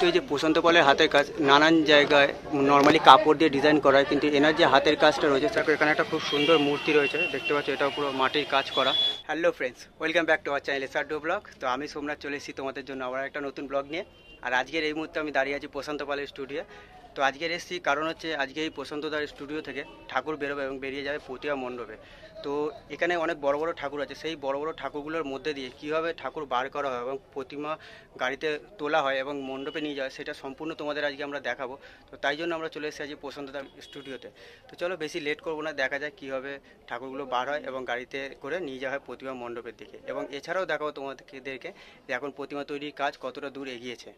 এই যে প্রশান্ত পালের হাতের কাজ নানান জায়গায় নর্মালি কাপড় দিয়ে ডিজাইন করা হয়, কিন্তু এনার যে হাতের কাজটা রয়েছে দেখো এখানে একটা খুব সুন্দর মূর্তি রয়েছে দেখতে পাচ্ছ, এটাও পুরো মাটির কাজ করা। Hello friends, welcome back to our channel SR2 blog. তো আমি সোমনাথ চলে এসেছি তোমাদের জন্য আবার একটা নতুন ব্লগ নিয়ে। আর আজকের এই মুহূর্তে আমি দাঁড়িয়ে আছি প্রশান্ত পালের স্টুডিও। তো আজকের এসেছি কারণ হচ্ছে আজকে এই প্রশান্তদার স্টুডিও থেকে ঠাকুর বেরোবে এবং বেরিয়ে যাবে প্রতিমা মণ্ডপে। তো এখানে অনেক বড় বড় ঠাকুর আছে, সেই বড় বড় ঠাকুরগুলোর মধ্যে দিয়ে কীভাবে ঠাকুর বার করা হয় এবং প্রতিমা গাড়িতে তোলা হয় এবং মণ্ডপে নিয়ে যায় সেটা সম্পূর্ণ তোমাদের আজকে আমরা দেখাবো। তো তাই জন্য আমরা চলে এসেছি আজকে প্রশান্তদার স্টুডিওতে। তো চলো বেশি লেট করবো না, দেখা যায় কীভাবে ঠাকুরগুলো বার হয় এবং গাড়িতে করে নিয়ে যাওয়া হয় প্রতিমা মণ্ডপের দিকে। এবং এছাড়াও দেখাবো তোমাদেরকে যে এখন প্রতিমা তৈরির কাজ কতটা দূর এগিয়েছে।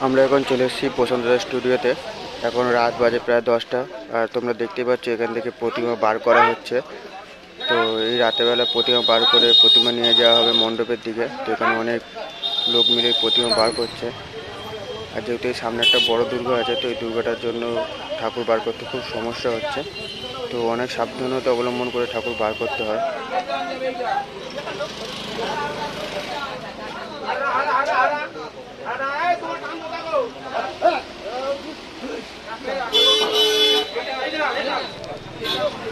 আমরা এখন চলে এসেছি প্রশান্তদার স্টুডিওতে। এখন রাত বাজে প্রায় 10টা, আর তোমরা দেখতেই পাচ্ছ এখান থেকে প্রতিমা বার করা হচ্ছে। তো এই রাতেরবেলা প্রতিমা বার করে প্রতিমা নিয়ে যাওয়া হবে মণ্ডপের দিকে। তো এখানে অনেক লোক মিলে প্রতিমা বার করছে। আর যেহেতু এই সামনে একটা বড় দুর্গা আছে, তো এই দুর্গাটার জন্য ঠাকুর বার করতে খুব সমস্যা হচ্ছে। তো অনেক সাবধানতা অবলম্বন করে ঠাকুর বার করতে হয়।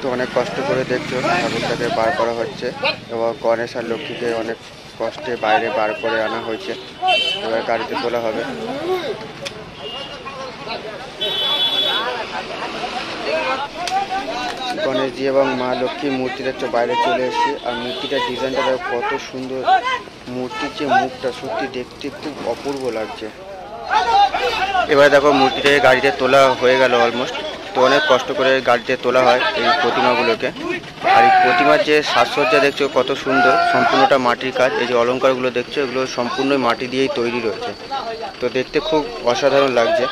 তো অনেক কষ্ট করে দেখছো ঠাকুরটাকে বার করা হচ্ছে এবং গণেশ আর লক্ষ্মীকে অনেক কষ্টে বাইরে বার করে আনা হয়েছে, এবার গাড়িতে তোলা হবে। গণেশজি এবং মা লক্ষ্মীর মূর্তি দেখছো বাইরে চলে এসেছে। আর মূর্তিটার ডিজাইনটা দেখো কত সুন্দর, মূর্তির যে মুখটা সত্যি দেখতে খুব অপূর্ব লাগছে। এবার দেখো মূর্তিটাকে গাড়িতে তোলা হয়ে গেল অলমোস্ট। তো অনেক কষ্ট করে গাড়িতে তোলা হয় এই প্রতিমাগুলোকে। আর এই প্রতিমার যে সাজসজ্জা দেখছো কত সুন্দর, সম্পূর্ণটা মাটির কাজ। এই যে অলঙ্কারগুলো দেখছো এগুলো সম্পূর্ণ মাটি দিয়েই তৈরি রয়েছে। তো দেখতে খুব অসাধারণ লাগছে।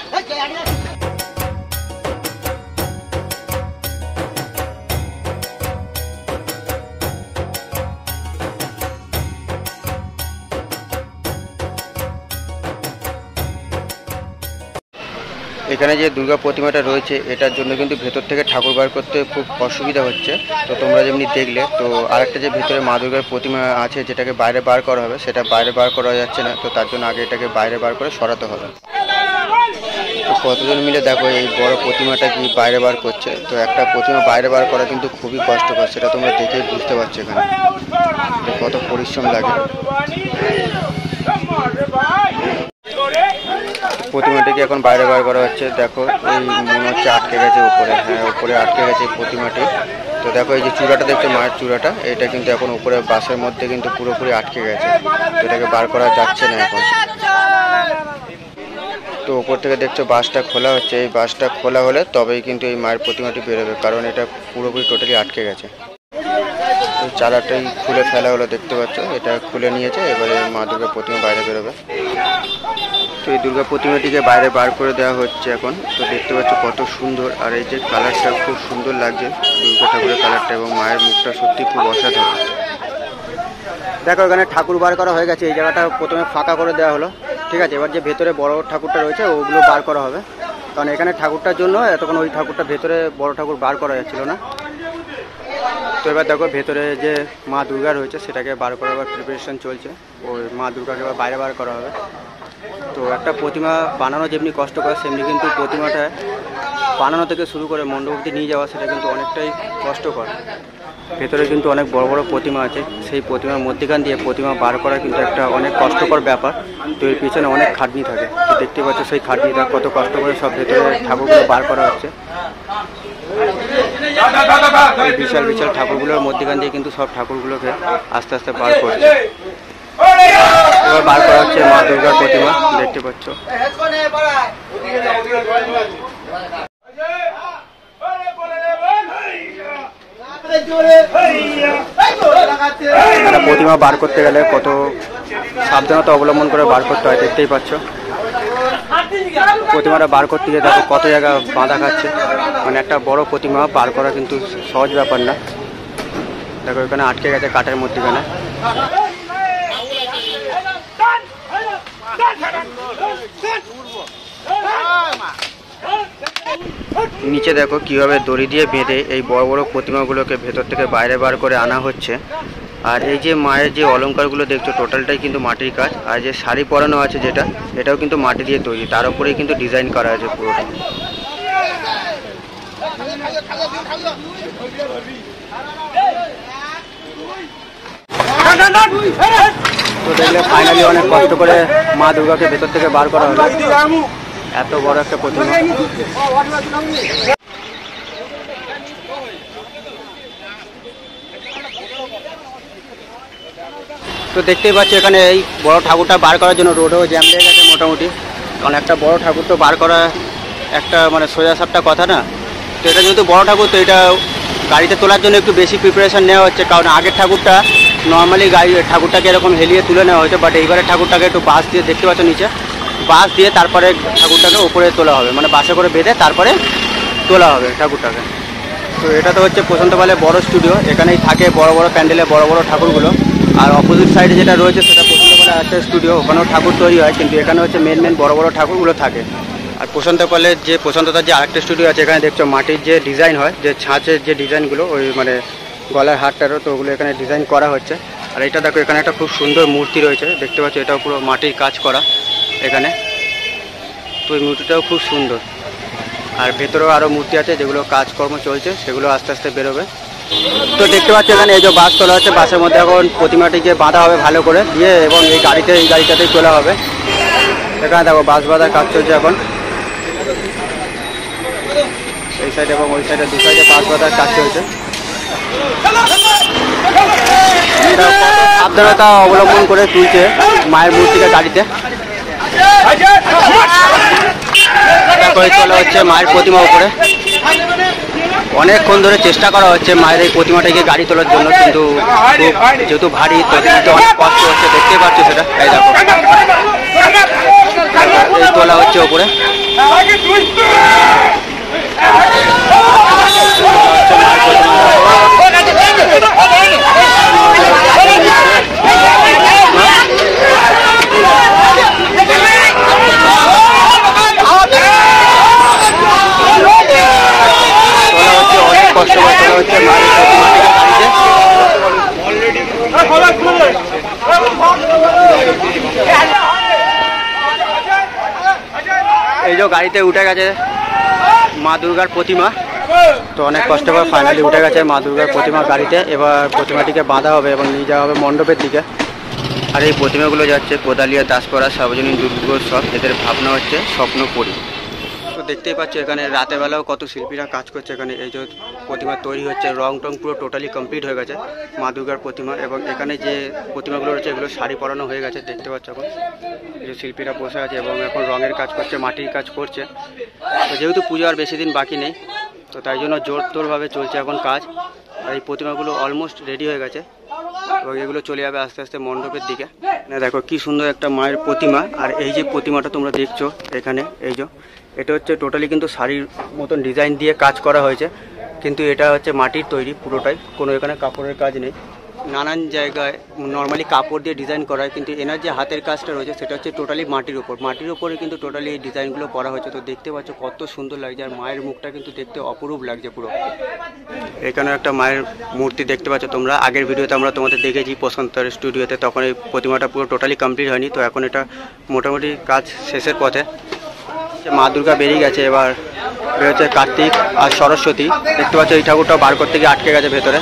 এখানে যে দুর্গা প্রতিমাটা রয়েছে এটার জন্য কিন্তু ভেতর থেকে ঠাকুর বার করতে খুব অসুবিধা হচ্ছে। তো তোমরা যেমনি দেখলে, তো আরেকটা যে ভেতরে মা দুর্গার প্রতিমা আছে যেটাকে বাইরে বার করা হবে, সেটা বাইরে বার করা যাচ্ছে না। তো তার জন্য আগে এটাকে বাইরে বার করে সরাতে হবে। তো কতজন মিলে দেখো এই বড় প্রতিমাটা কি বাইরে বার করছে। তো একটা প্রতিমা বাইরে বার করা কিন্তু খুবই কষ্টকর, সেটা তোমরা দেখেই বুঝতে পারছো এখানে কত পরিশ্রম লাগে। প্রতিমাটিকে এখন বাইরে বার করা হচ্ছে। দেখো এই মনে হচ্ছে আটকে গেছে উপরে, হ্যাঁ উপরে আটকে গেছে এই প্রতিমাটি। তো দেখো এই যে চূড়াটা দেখছো মায়ের চূড়াটা, এটা কিন্তু এখন উপরে বাসের মধ্যে কিন্তু পুরোপুরি আটকে গেছে। তো এটাকে বার করা যাচ্ছে না এখন। তো উপর থেকে দেখছো বাসটা খোলা হচ্ছে, এই বাসটা খোলা হলে তবেই কিন্তু এই মায়ের প্রতিমাটি বেরোবে, কারণ এটা পুরোপুরি টোটালি আটকে গেছে। এই চালাটাই খুলে ফেলা হলো দেখতে পাচ্ছ, এটা খুলে নিয়েছে। এবারে মা দুর্গা প্রতিমা বাইরে বেরোবে। তো এই দুর্গা প্রতিমাটিকে বাইরে বার করে দেওয়া হচ্ছে এখন। তো দেখতে পাচ্ছ কত সুন্দর, আর এই যে কালারটা খুব সুন্দর লাগছে দুর্গা ঠাকুরের কালারটা, এবং মায়ের মুখটা সত্যি খুব অসাধারণ। দেখো এখানে ঠাকুর বার করা হয়ে গেছে। এই জায়গাটা প্রথমে ফাঁকা করে দেওয়া হলো, ঠিক আছে। এবার যে ভেতরে বড় ঠাকুরটা রয়েছে ওগুলো বার করা হবে, কারণ এখানে ঠাকুরটার জন্য এতক্ষণ ওই ঠাকুরটা ভেতরে বড় ঠাকুর বার করা যাচ্ছিল না। তো এবার দেখো ভেতরে যে মা দুর্গা রয়েছে সেটাকে বার করার প্রিপারেশন চলছে। ওই মা দুর্গাকে এবার বাইরে বার করা হবে। তো একটা প্রতিমা বানানো যেমনি কষ্টকর, সেমনি কিন্তু প্রতিমাটা বানানো থেকে শুরু করে মণ্ডপ অবধি নিয়ে যাওয়া সেটা কিন্তু অনেকটাই কষ্টকর। ভেতরে কিন্তু অনেক বড় বড় প্রতিমা আছে, সেই প্রতিমার মধ্যেখান দিয়ে প্রতিমা বার করা কিন্তু একটা অনেক কষ্টকর ব্যাপার। তো এর পিছনে অনেক খাটনি থাকে। তো দেখতে পাচ্ছ সেই খাটনিটা কত কষ্ট করে সব ভেতরে ঠাকুরগুলো বার করা হচ্ছে। বিশাল বিশাল ঠাকুরগুলোর মধ্যেখান দিয়ে কিন্তু সব ঠাকুরগুলোকে আস্তে আস্তে বার করছে। এবার বার করা হচ্ছে মা দুর্গার প্রতিমা, দেখতে পাচ্ছ। প্রতিমা বার করতে গেলে কত সাবধানতা অবলম্বন করে বার করতে হয় দেখতেই পাচ্ছ। প্রতিমাটা বার করতে গিয়ে দেখো কত জায়গা বাঁধা খাচ্ছে। মানে একটা বড় প্রতিমা বার করা কিন্তু সহজ ব্যাপার না। দেখো এখানে আটকে গেছে কাঠের মধ্যেখানে। নিচে দেখো কিভাবে দড়ি দিয়ে বেঁধে এই বড় বড় প্রতিমাগুলোকে ভেতর থেকে বাইরে বার করে আনা হচ্ছে। আর এই যে মায়ের যে অলংকারগুলো দেখছো টোটালটাই কিন্তু মাটির কাজ। আর যে শাড়ি পরানো আছে যেটা, এটাও কিন্তু মাটি দিয়ে তৈরি, তার উপরেই কিন্তু ডিজাইন করা আছে পুরোটা। তো দেখলে ফাইনালি অনেক কষ্ট করে মা দুর্গাকে ভেতর থেকে বার করা হলো, এত বড় একটা প্রতিমা। তো দেখতেই পাচ্ছি এখানে এই বড় ঠাকুরটা বার করার জন্য রোডেও জ্যাম লেগে গেছে মোটামুটি, কারণ একটা বড় ঠাকুর তো বার করা একটা মানে সোজা সাপটা কথা না। তো এটা যেহেতু বড় ঠাকুর, তো এটা গাড়িতে তোলার জন্য একটু বেশি প্রিপারেশন নেওয়া হচ্ছে, কারণ আগের ঠাকুরটা নর্মালি ঠাকুরটাকে এরকম হেলিয়ে তুলে নেওয়া হয়েছে, বাট এইবারে ঠাকুরটাকে একটু বাস দিয়ে, দেখতে পাচ্ছ নিচে বাস দিয়ে তারপরে ঠাকুরটাকে উপরে তোলা হবে, মানে বাসে করে বেঁধে তারপরে তোলা হবে ঠাকুরটাকে। তো এটা তো হচ্ছে প্রশান্ত পালের বড় স্টুডিও, এখানেই থাকে বড় বড় প্যান্ডেলে বড় বড় ঠাকুরগুলো। আর অপোজিট সাইডে যেটা রয়েছে সেটা প্রশান্ত পালের একটা স্টুডিও, ওখানেও ঠাকুর তৈরি হয়, কিন্তু এখানে হচ্ছে মেন বড় বড় ঠাকুরগুলো থাকে। আর প্রশান্ত পালের যে প্রশান্ততার যে আরেকটা স্টুডিও আছে, এখানে দেখছো মাটির যে ডিজাইন হয়, যে ছাঁচের যে ডিজাইনগুলো, ওই মানে গলার হারটারও, তো ওগুলো এখানে ডিজাইন করা হচ্ছে। আর এটা দেখো এখানে একটা খুব সুন্দর মূর্তি রয়েছে, দেখতে পাচ্ছ, এটাও পুরো মাটির কাজ করা এখানে। তো এই মূর্তিটাও খুব সুন্দর। আর ভেতরেও আরও মূর্তি আছে যেগুলো কাজকর্ম চলছে, সেগুলো আস্তে আস্তে বেরোবে। তো দেখতে পাচ্ছ এখানে এই যে বাস তোলা হচ্ছে, বাসের মধ্যে এখন প্রতিমাটিকে বাঁধা হবে ভালো করে দিয়ে, এবং এই গাড়িটাতেই তোলা হবে। এখানে দেখো বাস বাঁধার কাজ চলছে এখন, এই সাইডে এবং ওই সাইডে, দু সাইডে বাস বাঁধার কাজ চলছে। সাবধানতা অবলম্বন করে তুলছে মায়ের মূর্তিটা গাড়িতে। তোলা হচ্ছে মায়ের প্রতিমা উপরে, অনেকক্ষণ ধরে চেষ্টা করা হচ্ছে মায়ের এই প্রতিমাটাকে গাড়ি তোলার জন্য, কিন্তু যেহেতু ভারী তো অনেক কষ্ট হচ্ছে, দেখতেই পাচ্ছ সেটা। এই দেখো এই তোলা হচ্ছে উপরে। এই যে গাড়িতে উঠে গেছে মা দুর্গার প্রতিমা, তো অনেক কষ্ট করে ফাইনালি উঠে গেছে মা দুর্গার প্রতিমা গাড়িতে। এবার প্রতিমাটিকে বাঁধা হবে এবং নিয়ে যাওয়া হবে মণ্ডপের দিকে। আর এই প্রতিমাগুলো যাচ্ছে কোদালিয়া দাসপাড়া সার্বজনীন দুর্গোৎসব, এদের ভাবনা হচ্ছে স্বপ্নপুরী। তো দেখতেই পাচ্ছ এখানে রাতের বেলাও কত শিল্পীরা কাজ করছে এখানে। এই যে প্রতিমা তৈরি হচ্ছে, রং টং পুরো টোটালি কমপ্লিট হয়ে গেছে মা দুর্গার প্রতিমা। এবং এখানে যে প্রতিমাগুলো রয়েছে এগুলো শাড়ি পরানো হয়ে গেছে, দেখতে পাচ্ছ এখন এই যে শিল্পীরা বসে আছে এবং এখন রঙের কাজ করছে, মাটির কাজ করছে। তো যেহেতু পুজো আর বেশি দিন বাকি নেই, তো তাই জন্য জোরতোরভাবে চলছে এখন কাজ। আর এই প্রতিমাগুলো অলমোস্ট রেডি হয়ে গেছে এবং এগুলো চলে যাবে আস্তে আস্তে মণ্ডপের দিকে। দেখো কি সুন্দর একটা মায়ের প্রতিমা। আর এই যে প্রতিমাটা তোমরা দেখছো এখানে, এই যে এটা হচ্ছে টোটালি কিন্তু শাড়ির মতন ডিজাইন দিয়ে কাজ করা হয়েছে, কিন্তু এটা হচ্ছে মাটির তৈরি পুরোটাই, কোনো এখানে কাপড়ের কাজ নেই। নানান জায়গায় নর্মালি কাপড় দিয়ে ডিজাইন করা হয়, কিন্তু এনার যে হাতের কাজটা রয়েছে সেটা হচ্ছে টোটালি মাটির উপরে কিন্তু টোটালি এই ডিজাইনগুলো করা হয়েছে। তো দেখতে পাচ্ছ কত সুন্দর লাগছে, আর মায়ের মুখটা কিন্তু দেখতে অপরূপ লাগছে পুরো। এখানে একটা মায়ের মূর্তি দেখতে পাচ্ছ তোমরা, আগের ভিডিওতে আমরা তোমাদের দেখেছি প্রশান্তর স্টুডিওতে, তখন এই প্রতিমাটা পুরো টোটালি কমপ্লিট হয়নি। তো এখন এটা মোটামুটি কাজ শেষের পথে। মা দুর্গা বেরিয়ে গেছে, এবার বেরোচ্ছে কার্তিক আর সরস্বতী। দেখতে পাচ্ছ এই ঠাকুরটা বার করতে গিয়ে আটকে গেছে ভেতরে,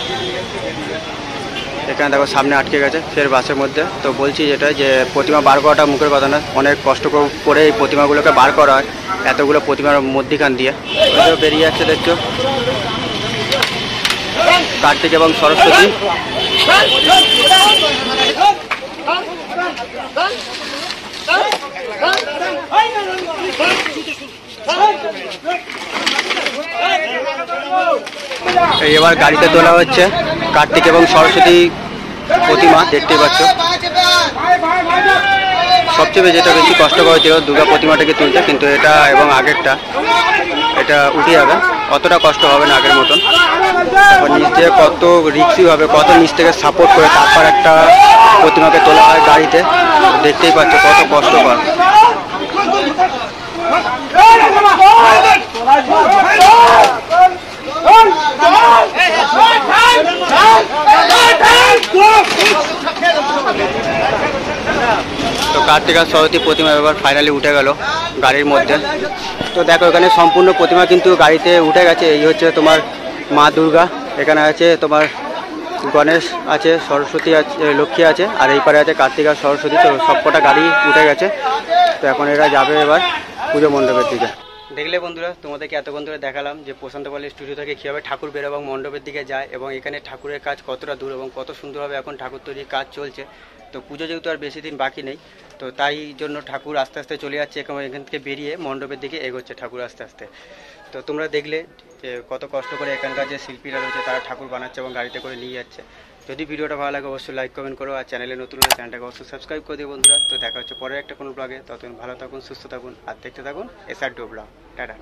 এখানে দেখো সামনে আটকে গেছে ফের বাসের মধ্যে। তো বলছি যেটা যে প্রতিমা বার করাটা মুখের কথা না, অনেক কষ্ট করে এই প্রতিমাগুলোকে বার করা হয়, এতগুলো প্রতিমার মধ্যিখান দিয়ে। বেরিয়ে যাচ্ছে দেখছো কার্তিক এবং সরস্বতী। এবার গাড়িতে তোলা হচ্ছে কার্তিক এবং সরস্বতী প্রতিমা, দেখতেই পাচ্ছ। সবচেয়ে যেটা বেশি কষ্টকর হয়েছিল দুর্গা প্রতিমাটাকে তুলতে, কিন্তু এটা এবং আগেরটা এটা উঠে যাবে, অতটা কষ্ট হবে না আগের মতন। নিচ থেকে কত রিক্সি হবে, কত নিচ থেকে সাপোর্ট করে তারপর একটা প্রতিমাকে তোলা হয় গাড়িতে, দেখতেই পাচ্ছ কত কষ্টকর। কার্তিকার সরস্বতী প্রতিমা এবার ফাইনালি উঠে গেল গাড়ির মধ্যে। তো দেখো এখানে সম্পূর্ণ প্রতিমা কিন্তু গাড়িতে উঠে গেছে। এই হচ্ছে তোমার মা দুর্গা, এখানে আছে তোমার গণেশ আছে, সরস্বতী আছে, লক্ষ্মী আছে, আর এই পারে আছে কার্তিক আর সরস্বতী। তো সবকটা গাড়ি উঠে গেছে। তো এখন এরা যাবে এবার পুজো মণ্ডপের দিকে। দেখলে বন্ধুরা, তোমাদেরকে এতক্ষণ ধরে দেখালাম যে প্রশান্ত পালের স্টুডিও থেকে কীভাবে ঠাকুর বের এবং মণ্ডপের দিকে যায়, এবং এখানে ঠাকুরের কাজ কতটা দূর এবং কত সুন্দরভাবে এখন ঠাকুর তৈরির কাজ চলছে। তো পুজো যেহেতু আর বেশি দিন বাকি নেই, তো তাই জন্য ঠাকুর আস্তে আস্তে চলে যাচ্ছে এবং এখান থেকে বেরিয়ে মণ্ডপের দিকে এগোচ্ছে ঠাকুর আস্তে আস্তে। তো তোমরা দেখলে যে কত কষ্ট করে এখানকার যে শিল্পীরা রয়েছে তারা ঠাকুর বানাচ্ছে এবং গাড়িতে করে নিয়ে যাচ্ছে। যদি ভিডিওটা ভালো লাগে অবশ্যই লাইক কমেন্ট করো, আর চ্যানেলে নতুন হলে চ্যানেলটাকে অবশ্যই সাবস্ক্রাইব করে দিও বন্ধুরা। তো দেখা হচ্ছে পরের একটা কোনো ব্লগে। ততক্ষণ ভালো থাকুন, সুস্থ থাকুন, আর দেখতে থাকুন SR2 ব্লগ। টাটা।